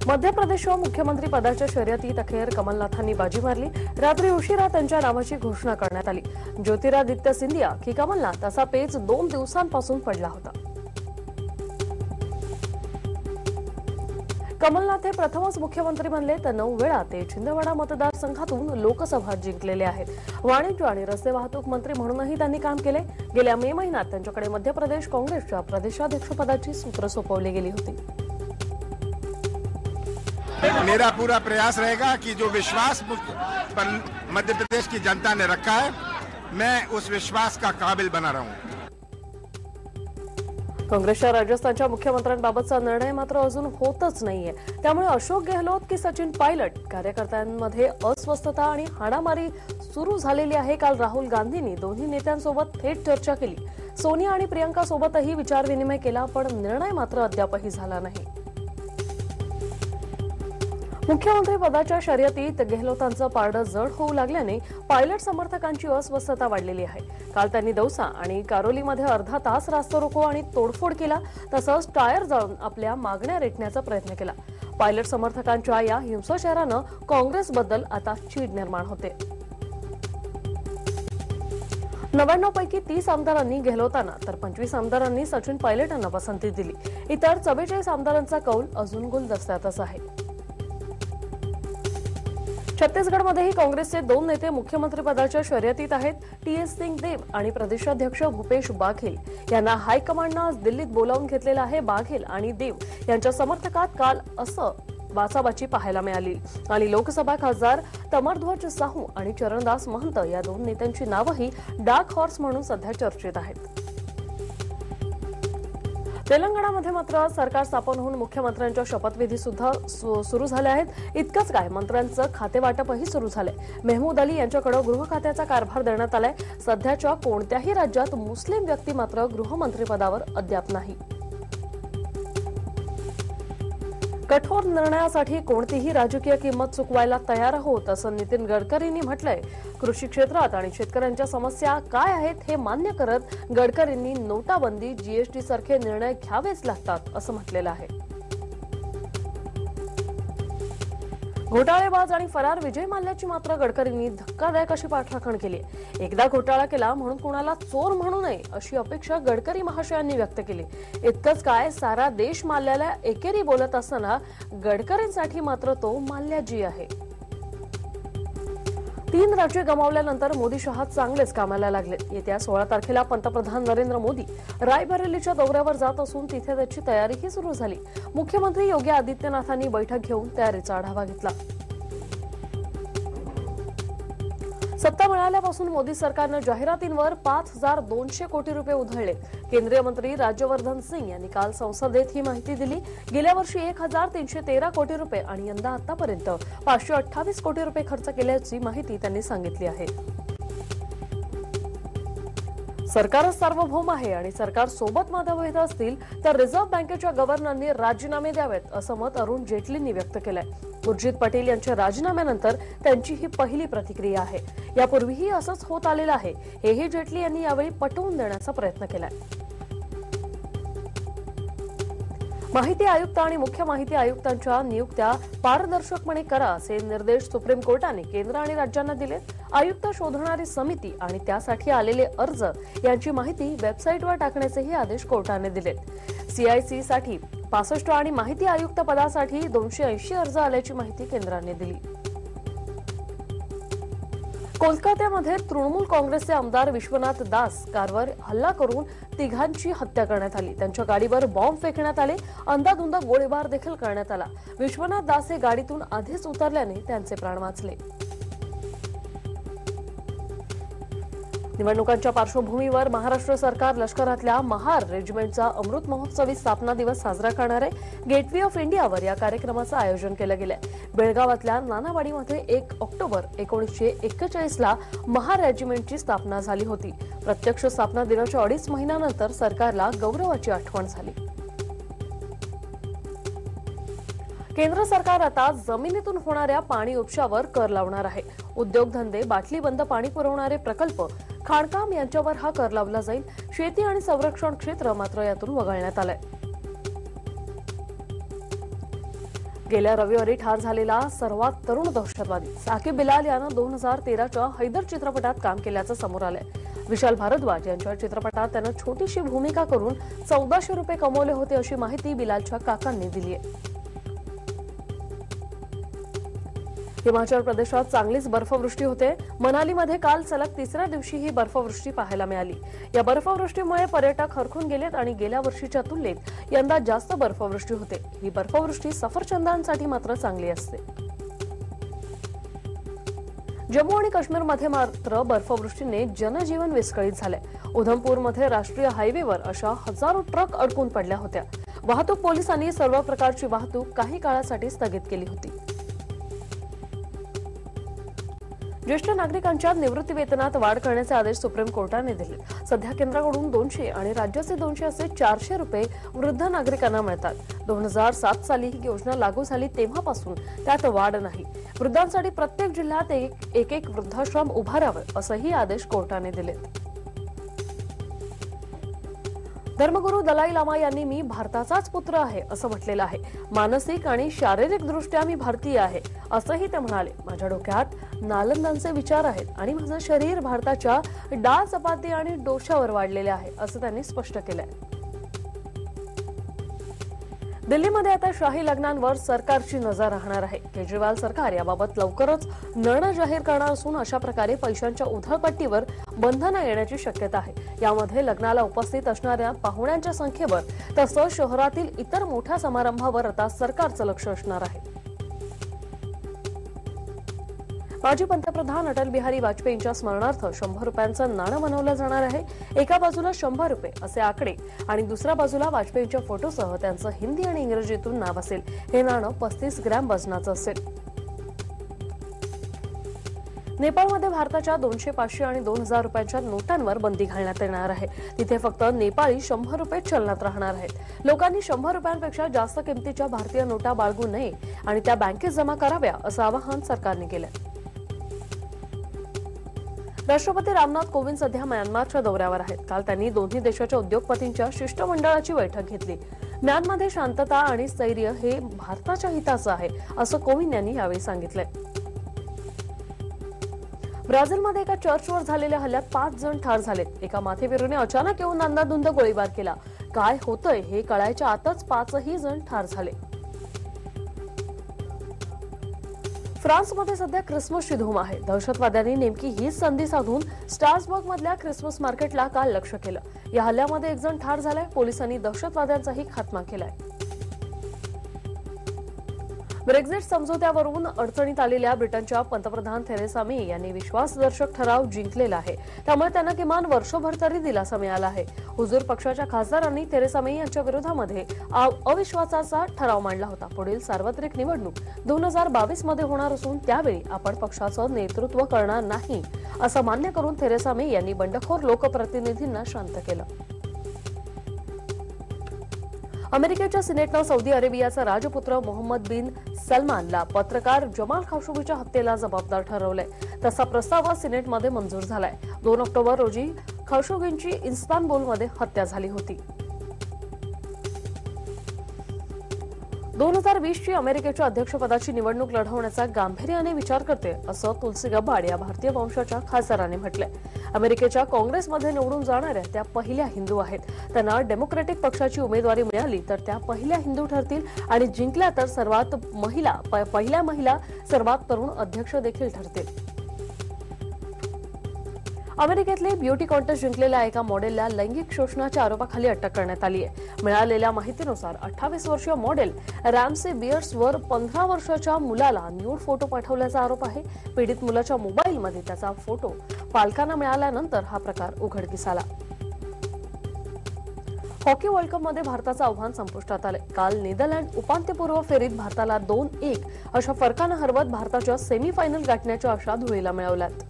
मध्य प्रदेशच्या मुख्यमंत्री पदाच्या शर्यतीत अखेर कमलनाथांनी बाजी मारली। रात्री उशिरा त्यांच्या नावाची घोषणा करण्यात आली। ज्योतिरादित्य सिंधिया की कमलनाथ असा पेच 2 दिवसांपासून पडला होता। कमलनाथ हे प्रथमच मुख्यमंत्री बनले तर 9 वेळा ते छिंदवाडा मतदारसंघातून लोकसभा जिंकलेले आहेत। वाणिज्य आणि रस्ते वाहतूक मंत्री म्हणूनही त्यांनी काम केले। गेल्या मे महिन्यात त्यांच्याकडे मध्य प्रदेश काँग्रेसच्या प्रदेशाध्यक्षपदाची सूत्र सोपवली गेली होती। मेरा पूरा प्रयास रहेगा कि जो विश्वास पर मध्य प्रदेश की जनता ने रखा है, मैं उस विश्वास का काबिल बना रहूं। काँग्रेसच्या राजस्थानच्या मुख्यमंत्र्यांबाबतचा निर्णय मात्र अजून होतच नाहीये। त्यामुळे अशोक गेहलोत की सचिन पायलट कार्यकर्त्यांमध्ये अस्वस्थता आणि हाणामारी सुरू झालेली आहे। काल राहुल गांधींनी दोन्ही नेत्यांसोबत थेट चर्चा केली। सोनिया आणि प्रियंका सोबतही विचारविनिमय केला, पण निर्णय मात्र अद्यापही झाला नाही। मुख्यमंत्री पदाच्या शर्यतीत गेहलोतांचं पारडं जड होऊ लागल्याने पायलट समर्थकांची अस्वस्थता वाढलेली आहे। काल त्यांनी दौसा आणि कारोलीमध्ये अर्धा तास रास्तारोको आणि तोडफोड केला, तसंच टायर जाळून आपल्या मागण्या रेटण्याचा प्रयत्न केला। पायलट समर्थकांच्या या हिंसाचारानं काँग्रेसबद्दल आता चीड निर्माण होते। 99 पैकी 30 आमदारांनी गेहलोतांना तर 25 आमदारांनी सचिन पायलटांना पसंती दिली। इतर 44 आमदारांचा कौल अजून गुलदस्त्यातच आहे। छत्तीसगडमध्येही काँग्रेसचे 2 नेते मुख्यमंत्री पदाच्या शर्यतीत आहेत। टीएस सिंग देव आणि प्रदेशाध्यक्ष भूपेश बाघेल यांना हायकमांडनं आज दिल्लीत बोलावून घेतलेलं आहे। बाघेल आणि देव यांच्या समर्थकात काल असं बाचाबाची पाहायला मिळाली आणि लोकसभा खासदार तमरध्वज साहू आणि चरणदास महंत या 2 नेत्यांची नावंही डार्क हॉर्स म्हणून सध्या चर्चेत आहेत। तेलंगणामध्ये मात्र सरकार स्थापन होऊन मुख्यमंत्र्यांच्या शपथविधी सुद्धा सुरू झाले आहेत। इतकंच काय, मंत्र्यांचं खातेवाटपही सुरू झालंय। मेहमूद अली यांच्याकडे गृह खात्याचा कारभार देण्यात आलाय। सध्याच्या कोणत्याही राज्यात मुस्लिम व्यक्ती मात्र गृहमंत्रीपदावर अद्याप नाही। कठोर निर्णयासाठी कोणतीही राजकीय किंमत चुकवायला तयार आहोत असं नितीन गडकरींनी म्हटलंय। कृषी क्षेत्रात आणि शेतकऱ्यांच्या समस्या काय आहेत हे मान्य करत गडकरींनी नोटाबंदी, जीएसटी सारखे निर्णय घ्यावेच लागतात असं म्हटलेलं आहे। घोटाळेबाज आणि फरार विजय माल्याची मात्र गडकरींनी धक्कादायक अशी पाठराखण केली। एकदा घोटाळा केला म्हणून कुणाला चोर म्हणू नये अशी अपेक्षा गडकरी महाशयांनी व्यक्त केली। इतकंच काय, सारा देश माल्याला एकेरी बोलत असताना गडकरींसाठी मात्र तो माल्याजी आहे। 3 राज्य गमावल्यानंतर मोदी शहा चांगलेच कामाला लागले। येत्या 16 तारखेला पंतप्रधान नरेंद्र मोदी रायबरेलीच्या दौऱ्यावर जात असून तिथे त्याची तयारीही सुरू झाली। मुख्यमंत्री योगी आदित्यनाथांनी बैठक घेऊन तयारीचा आढावा घेतला। सत्ता मिळाल्यापासून मोदी सरकारनं जाहिरातींवर 5200 कोटी रुपये उधळले। केंद्रीय मंत्री राज्यवर्धन सिंग यांनी काल संसदेत ही माहिती दिली। गेल्या वर्षी 1313 कोटी रुपये आणि यंदा आतापर्यंत 528 कोटी रुपये खर्च केल्याची माहिती त्यांनी सांगितली आहे। सरकारच सार्वभौम आहे आणि सरकार सोबत मतभेद असतील तर रिझर्व्ह बँकेच्या गव्हर्नरनी राजीनामे द्यावेत असं मत अरुण जेटलींनी व्यक्त केलंय। उर्जित पटेल यांच्या राजीनाम्यानंतर त्यांची ही पहिली प्रतिक्रिया आहे। यापूर्वीही असंच होत आलेलं आहे, हेही जेटली यांनी यावेळी पटवून देण्याचा प्रयत्न केलाय। माहिती आयुक्त आणि मुख्य माहिती आयुक्तांच्या नियुक्त्या पारदर्शकपणे करा असे निर्देश सुप्रीम कोर्टाने केंद्र आणि राज्यांना दिलेत। आयुक्त शोधणारी समिती आणि त्यासाठी आलेले अर्ज यांची माहिती वेबसाईटवर टाकण्याचेही आदेश कोर्टाने दिलेत। सीआयसी साठी 65 आणि माहिती आयुक्त पदासाठी 280 अर्ज आल्याची माहिती केंद्राने दिली। कोलकात्यामध्ये तृणमूल काँग्रेसचे आमदार विश्वनाथ दास कारवर हल्ला करून 3घांची हत्या करण्यात आली। त्यांच्या गाडीवर बॉम्ब फेकण्यात आले। अंधाधुंद गोळीबार देखील करण्यात आला। विश्वनाथ दास हे गाडीतून आधीच उतरल्याने त्यांचे प्राण वाचले। निवडणुकांच्या पार्श्वभूमीवर महाराष्ट्र सरकार लष्करातल्या महार रेजिमेंटचा अमृत महोत्सवी स्थापना दिवस साजरा करणार आहे। गेटवे ऑफ इंडियावर या कार्यक्रमाचं आयोजन केलं गेलंय। बेळगावातल्या नानावाडीमध्ये 1 ऑक्टोबर 1941 ला महार रेजिमेंटची स्थापना झाली होती। प्रत्यक्ष स्थापना दिनाच्या 2.5 महिन्यानंतर सरकारला गौरवाची आठवण झाली। केंद्र सरकार आता जमिनीतून होणाऱ्या पाणी उपशावर कर लावणार आहे। उद्योगधंदे, बाटली बंद पाणी पुरवणारे प्रकल्प, खाणकाम यांच्यावर हा कर लावला जाईल। शेती आणि संरक्षण क्षेत्र मात्र यातून वगळण्यात आलंय। गेल्या रविवारी ठार झालेला सर्वात तरुण दहशतवादी साकिब बिलाल यानं 2013च्या हैदर चित्रपटात काम केल्याचं समोर आलंय. विशाल भारद्वाज यांच्या चित्रपटात त्यानं छोटीशी भूमिका करून 1400 रुपये कमवले होते अशी माहिती बिलालच्या काकांनी दिली आहे. हिमाचल प्रदेशात चांगलीच बर्फवृष्टी होते. मनालीमध्ये काल सलग तिसऱ्या दिवशी ही बर्फवृष्टी पाहायला मिळाली. या बर्फवृष्टीमुळे पर्यटक हरखून गेलेत आणि गेल्या वर्षीच्या तुलनेत यंदा जास्त बर्फवृष्टी होते. ही बर्फवृष्टी सफरचंदांसाठी मात्र चांगली असते. जम्मू आणि काश्मीरमध्ये मात्र बर्फवृष्टीने जनजीवन विस्कळीत झालंय. उधमपूरमध्ये राष्ट्रीय हायवेवर अशा हजारो ट्रक अडकून पडल्या होत्या. वाहतूक पोलिसांनी सर्व प्रकारची वाहतूक काही काळासाठी स्थगित केली होती. ज्येष्ठ नागरिकांच्या निवृत्तीवेतनात वाढ करण्याचे आदेश सुप्रीम कोर्टाने दिले. सध्या केंद्राकडून 200 आणि राज्याचे 200 असे 400 रुपये वृद्ध नागरिकांना मिळतात. 2007 साली ही योजना लागू झाली तेव्हापासून त्यात वाढ नाही. वृद्धांसाठी प्रत्येक जिल्ह्यात एक वृद्धाश्रम उभारावं असंही आदेश कोर्टाने दिले. धर्मगुरू दलाई लामा यांनी मी भारताचाच पुत्र आहे असं म्हटलेलं आहे. मानसिक आणि शारीरिक दृष्ट्या मी भारतीय आहे असंही ते म्हणाले. माझ्या डोक्यात नालंदांचे विचार आहेत आणि माझं शरीर भारताच्या डाळ चपाती आणि डोशावर वाढलेले आहे असं त्यांनी स्पष्ट केलंय. दिल्लीमध्ये आता शाही लग्नांवर सरकारची नजर राहणार आहे. केजरीवाल सरकार याबाबत लवकरच निर्णय जाहीर करणार असून अशा प्रकारे पैशांच्या उधळपट्टीवर बंधनं येण्याची शक्यता आहे. यामध्ये लग्नाला उपस्थित असणाऱ्या पाहुण्यांच्या संख्येवर तसंच शहरातील इतर मोठ्या समारंभावर आता सरकारचं लक्ष असणार आहे. माजी पंतप्रधान अटल बिहारी वाजपेयींच्या स्मरणार्थ 100 रुपयांचं नाणं बनवलं जाणार आहे. एका बाजूला 100 रुपये असे आकडे आणि दुसऱ्या बाजूला वाजपेयींच्या फोटोसह त्यांचं हिंदी आणि इंग्रजीतून नाव असेल. हे नाणं 35 ग्रॅम वजनाचं असेल. नेपाळमध्ये भारताच्या 200, 500 आणि 2000 रुपयांच्या नोटांवर बंदी घालण्यात येणार आहे. तिथे फक्त नेपाळी 100 रुपये चलनात राहणार आहेत. लोकांनी 100 रुपयांपेक्षा जास्त किमतीच्या भारतीय नोटा बाळगू नये आणि त्या बँकेत जमा कराव्या असं आवाहन सरकारने केलंय. राष्ट्रपती रामनाथ कोविंद सध्या म्यानमारच्या दौऱ्यावर आहेत. काल त्यांनी दोन्ही देशाच्या उद्योगपतींच्या शिष्टमंडळाची बैठक घेतली. म्यानमध्ये शांतता आणि स्थैर्य हे भारताच्या हिताचं आहे असं कोविंद यांनी यावेळी सांगितलंय. ब्राझीलमध्ये एका चर्चवर झालेल्या हल्ल्यात 5 जण ठार झालेत. एका माथेफिरूने अचानक येऊन अंदाधुंद गोळीबार केला. काय होतंय हे कळायच्या आतच 5ही जण ठार झाले. फ्रान्समध्ये सध्या ख्रिसमसची धूम आहे. दहशतवाद्यांनी नेमकी हीच संधी साधून स्ट्रासबर्ग मधल्या ख्रिसमस मार्केटला काल लक्ष्य केलं. या हल्ल्यामध्ये 1 जण ठार झालाय. पोलिसांनी दहशतवाद्यांचाही खात्मा केलाय. ब्रेक्झिट समझोत्यावरून अडचणीत आलेल्या ब्रिटनच्या पंतप्रधान थेरेसा मे यांनी विश्वासदर्शक ठराव जिंकलेला आहे. त्यामुळे त्यांना किमान वर्षभर तरी दिलासा मिळाला आहे. हुजूर पक्षाच्या खासदारांनी थेरेसा मे यांच्या विरोधामध्ये अविश्वासाचा ठराव मांडला होता. पुढील सार्वत्रिक निवडणूक 2022 मध्ये होणार असून त्यावेळी आपण पक्षाचं नेतृत्व करणार नाही असं मान्य करून थेरेसा मे यांनी बंडखोर लोकप्रतिनिधींना शांत केलं. अमेरिकेच्या सिनेटनं सौदी अरेबियाचा राजपुत्र मोहम्मद बिन सलमानला पत्रकार जमाल खाशोगीच्या हत्येला जबाबदार ठरवलंय. तसा प्रस्ताव सिनेटमध्ये मंजूर झालाय. 2 ऑक्टोबर रोजी खाशोगींची इस्तानबुलमध्ये हत्या झाली होती. 2020ची अमेरिकेच्या अध्यक्षपदाची निवडणूक लढवण्याचा गांभीर्याने विचार करते असं तुलसी गब्बाड या भारतीय वंशाच्या खासदाराने म्हटलंय. अमेरिकेच्या काँग्रेसमध्ये निवडून जाणाऱ्या त्या पहिल्या हिंदू आहेत. त्यांना डेमोक्रॅटिक पक्षाची उमेदवारी मिळाली तर त्या पहिल्या हिंदू ठरतील आणि जिंकल्या तर पहिल्या महिला सर्वात तरुण अध्यक्ष देखील ठरतील. अमेरिकेतले ब्युटी कॉन्टेस्ट जिंकलेल्या एका मॉडेलला लैंगिक शोषणाच्या आरोपाखाली अटक करण्यात आली आहे. मिळालेल्या माहितीनुसार 28 वर्षीय मॉडेल रॅम्से बियर्सवर 15 वर्षाच्या मुलाला न्यूड फोटो पाठवल्याचा आरोप आहे. पीडित मुलाच्या मोबाईलमध्ये त्याचा फोटो पालकांना मिळाल्यानंतर हा प्रकार उघडकीस आला. हॉकी वर्ल्ड कपमध्ये भारताचं आव्हान संपुष्टात आलंय. काल नेदरलँड उपांत्यपूर्व फेरीत भारताला 2-1 अशा फरकानं हरवत भारताच्या सेमीफायनल गाठण्याच्या आशा धुळीला मिळवल्यात.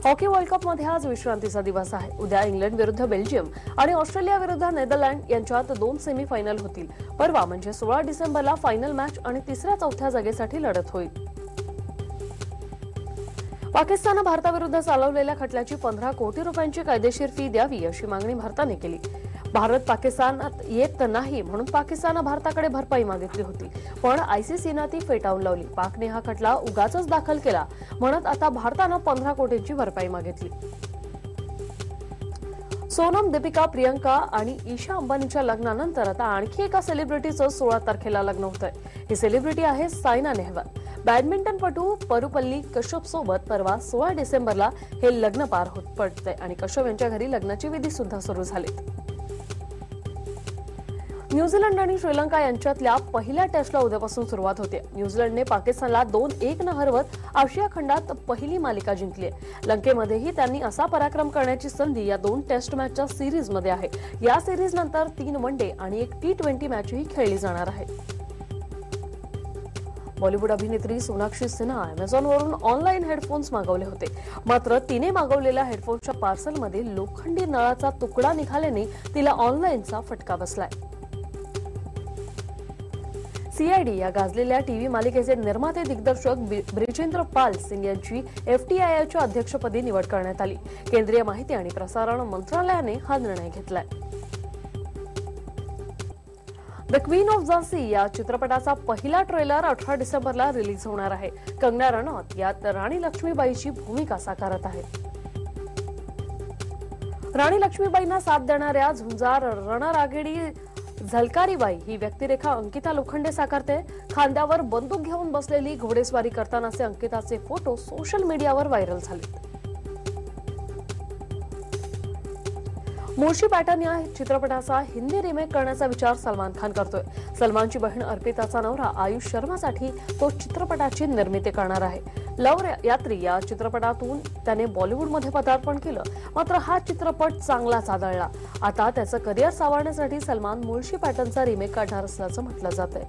हॉकी वर्ल्ड कपमध्ये आज विश्रांतीचा दिवस आहे. उद्या इंग्लंड विरुद्ध बेल्जियम आणि ऑस्ट्रेलिया विरुद्ध नेदरलँड यांच्यात 2 सेमीफायनल होतील. परवा म्हणजे 16 डिसेंबरला फायनल मॅच आणि 3ऱ्या-4थ्या जागेसाठी लढत होईल. पाकिस्ताननं भारताविरुद्ध चालवलेल्या खटल्याची 15 कोटी रुपयांची कायदेशीर फी द्यावी अशी मागणी भारताने केली. भारत पाकिस्तानात येत नाही म्हणून पाकिस्तानने भारताकडे भरपाई मागितली होती, पण आयसीसीने ती फेटाळून लावली. पाकने हा खटला उगाचच दाखल केला म्हणत आता भारताने 15 कोटींची भरपाई मागितली. सोनम, दीपिका, प्रियंका आणि ईशा अंबानीच्या लग्नानंतर आता आणखी एका सेलिब्रिटीचं 16 तारखेला लग्न होतंय. ही सेलिब्रिटी आहे सायना नेहवाल. बॅडमिंटनपटू परुपल्ली कश्यप सोबत परवा 16 डिसेंबरला हे लग्न पार पडतंय आणि कश्यप यांच्या घरी लग्नाची विधी सुद्धा सुरू झाली. न्यूझीलंड आणि श्रीलंका यांच्यातल्या पहिल्या टेस्टला उद्यापासून सुरुवात होते. न्यूझीलंडने पाकिस्तानला 2-1 हरवत आशिया खंडात पहिली मालिका जिंकली आहे. लंकेमध्येही त्यांनी असा पराक्रम करण्याची संधी या 2 टेस्ट मॅचच्या सिरीजमध्ये आहे. या सिरीज नंतर 3 वनडे आणि 1 T20 मॅचही खेळली जाणार आहे. बॉलिवूड अभिनेत्री सोनाक्षी सिन्हा अमेझॉनवरून ऑनलाईन हेडफोन्स मागवले होते. मात्र तिने मागवलेल्या हेडफोन्सच्या पार्सलमध्ये लोखंडी नळाचा तुकडा निघाल्याने तिला ऑनलाईनचा फटका बसलाय. सीआयडी या गाजलेल्या टीव्ही मालिकेचे निर्माते दिग्दर्शक ब्रिजेंद्र पाल सिंग यांची FTIच्या अध्यक्षपदी निवड करण्यात आली. केंद्रीय माहिती आणि प्रसारण मंत्रालयाने हा निर्णय घेतलाय. द क्वीन ऑफ झांसी या चित्रपटाचा पहिला ट्रेलर 18 डिसेंबरला रिलीज होणार आहे. कंगना रनौत यात राणी लक्ष्मीबाईची भूमिका साकारत आहे. राणी लक्ष्मीबाईंना साथ देणाऱ्या झुंजार रणरागिणी झलकारीबाई ही व्यक्तिरेखा अंकिता लोखंडे साकारते. खांद्यावर बंदूक घेऊन बसलेली घोडेस्वारी करतानाचे अंकिताचे फोटो सोशल मीडियावर व्हायरल झाले. मुळशी पॅटर्न या चित्रपटाचा हिंदी रिमेक करण्याचा विचार सलमान खान करतोय. सलमानची बहीण अर्पिताचा नवरा आयुष शर्मासाठी तो चित्रपटाची निर्मिती करणार आहे. लव यात्री या चित्रपटातून त्याने बॉलिवूडमध्ये पदार्पण केलं. मात्र हा चित्रपट चांगलाच आदळला. आता त्याचं करिअर सावरण्यासाठी सलमान मुळशी पॅटर्नचा रिमेक काढणार असल्याचं म्हटलं जातंय.